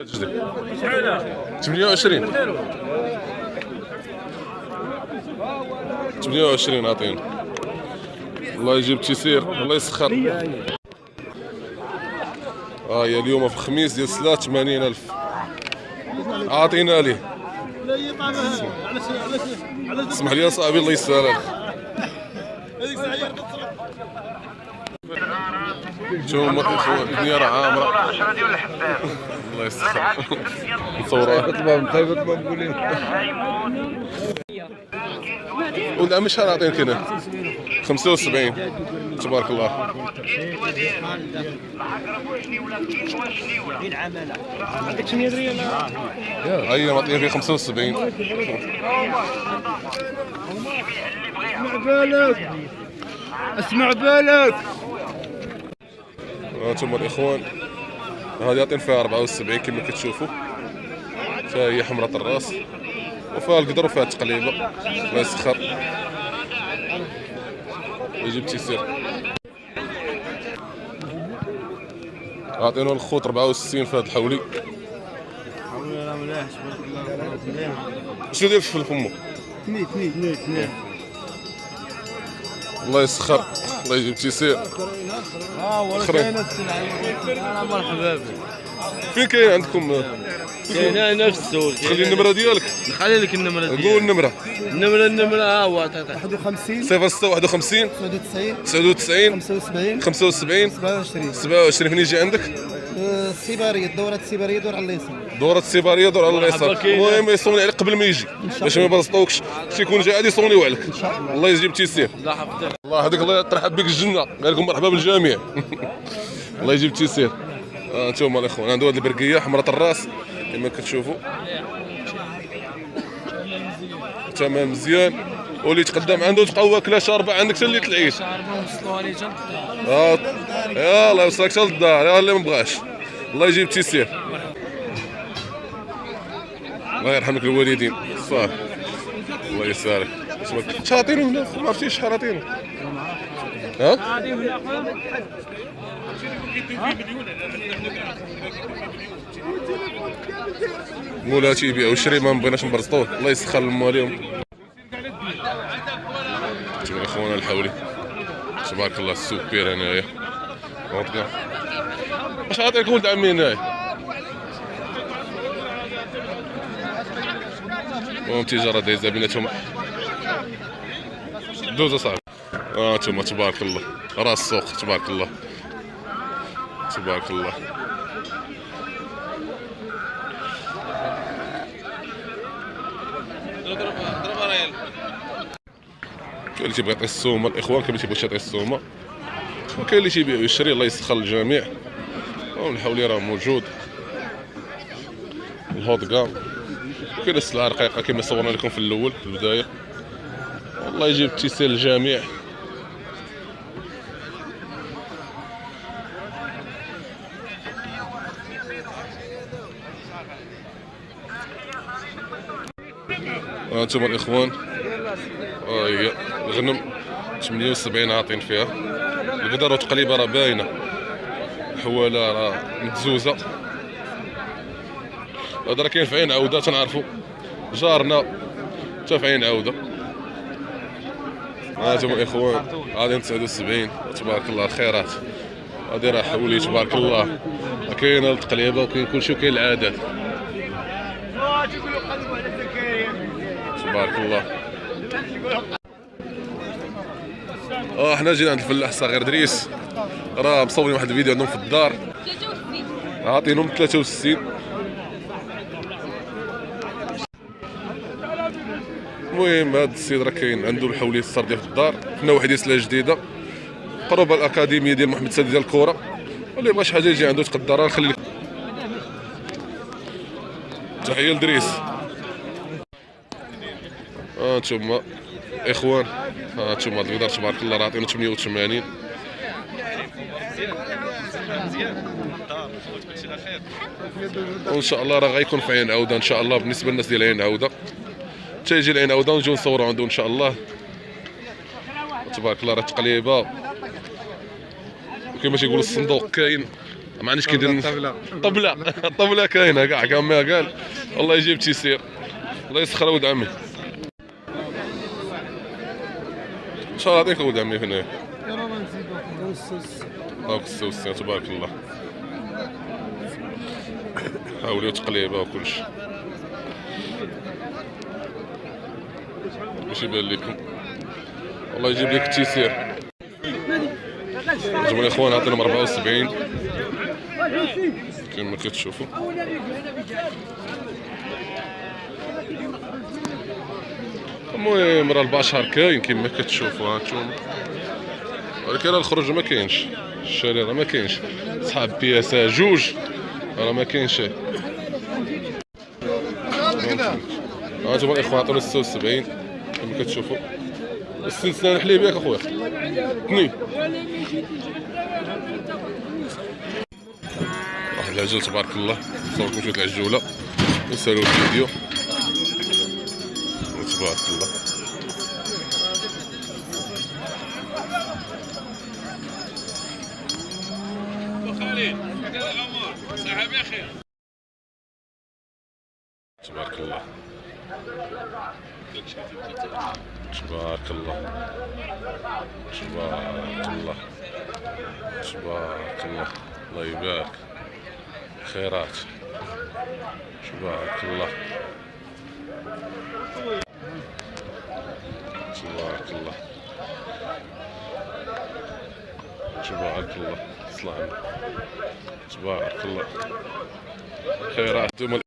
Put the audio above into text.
28 28 عاطينا. الله يجيب التيسير، الله يسخر. هي اليوم في الخميس ديال السلا 80,000 عاطينا ليه. اسمح لي يا صاحبي، الله يسهل. شوف الدنيا راه عامره. الله يسخر. نصورها طيب نقول ولا مش عاطين كده 75 تبارك الله. هي معطيه فيه 75. اسمع بالك، اسمع بالك. هانتوما الاخوان، هذه يعطين فيها 74 كما كتشوفوا. فهي حمراء الراس وفيها القدر وفيها التقليبه. الله يسخر. يجيب تيسير. عطينا الخوت 64 في هذا الحولي. شنو داير في فمو؟ الله يسخر. الله يجيب تيسير. كاين السلعه. مرحبا بك. فين كاين عندكم؟ كاين نفسه. خلي النمره ديالك. نخلي لك النمره ديالك. قول النمره. النمره ها هو 51 0651 99 75 75 27 27. فين يجي عندك؟ السيباريه، الدورة السيباريه دور على اليسار. دورة السيبارية دور على اليسار. المهم يصوني عليك قبل ما يجي باش ما يبسطوكش. شي يكون جا عادي يصونيو عليك. الله يجيب تيسير. الله هذيك الله ترحب بك الجنة. قال لكم مرحبا بالجميع. الله يجيب تيسير. انتم الاخوان عنده هذه البرقية حمراء الراس كما كتشوفوا. تمام مزيان. واللي تقدم عنده تبقى واكله شاربه عندك حتى اللي تلعيش. يلاه يوصلك حتى للدار. يا اللي ما بغاش. الله يجيب تيسير. الله يرحم لك الوالدين. صافي الله يسارك. شاطينو هنا ما عرفتيش شحال عاطينو. ها مولاتي يبيعوا الشري ما بغيناش نبرزطوه. الله يسخر المواليهم. تبارك اخوانا الحولي تبارك الله. السوق كبير هنايا. واش عاطيك ولد عمي هنايا؟ المهم تجارة دايزة بيناتهم. دوز اصاحبي. انتما تبارك الله راس السوق تبارك الله تبارك الله. كاين اللي تيبغي يعطي السومه الاخوان، كاين اللي تيبغي يعطي السومه، وكاين اللي تيبيع ويشري. الله يسخر الجميع. والحولي راه موجود. الهوت كاع كاين السلعه رقيقه كما صورنا لكم في الاول في البدايه. الله يجيب التيسير للجميع. هانتوما الاخوان هي الغنم 78 عاطين فيها. القدر وتقليبه راه باينه. حواله راه متزوزه. هذا راه كاين في عين عوده تنعرفوا. جارنا حتى في عين عوده. هانتوما الاخوان غاديين 79 تبارك الله خيرات. هادي راه حولي تبارك الله. كاينه التقليبه وكاين كلشي وكاين العادات تبارك الله. حنا جينا عند الفلاح صغير دريس. راه مصورين واحد الفيديو عندهم في الدار. عاطينهم 63. المهم هذا السيد راه كاين عنده الحولي السرديه في الدار. حنا واحد يسلا جديده قرب الاكاديميه ديال محمد سادي ديال الكره. واللي بغى شي حاجه يجي عنده تقدرها. نخلي لك تحيه لدريس. هانتوما اخوان هانتوما القدر تبارك الله راه عطينا 88. وان شاء الله راه غيكون في عين عوده ان شاء الله. بالنسبه للناس ديال عين عوده تيجي لعين عوده ونجيو نصوروا عنده ان شاء الله. تبارك الله راه تقليبه كما تيقولوا الصندوق كاين. ما عنديش كيدير طبله طبله كاينه كاع ما قال. الله يجيب تيسير، الله يسخر ولد عمي. ان شاء الله يعطيك ولد عمي هنا. داك السوس تبارك الله. حاولوا تقليبه وكلشي باش يبان لكم. الله يجيب لك التيسير. نجموا الاخوان عطيناهم 74 كما كتشوفوا. المهم راه 4 شهر كاين كما كتشوفوا هانتوما، ولكن راه الخروج ما كاينش، الشارع راه ما كاينش، صحاب بياسه جوج راه ما كاينش. هانتوما الاخوان عطينا 76 كما كتشوفوا. السنسلان الحليب ياك اخويا اثنين. واحد العجل تبارك الله. صورتكم شويه العجوله وسالوا الفيديو تبارك الله. تبارك الله تبارك الله تبارك الله تبارك الله. الله يبارك خيرات تبارك الله تبارك الله تبارك الله. تبارك الله خيرات.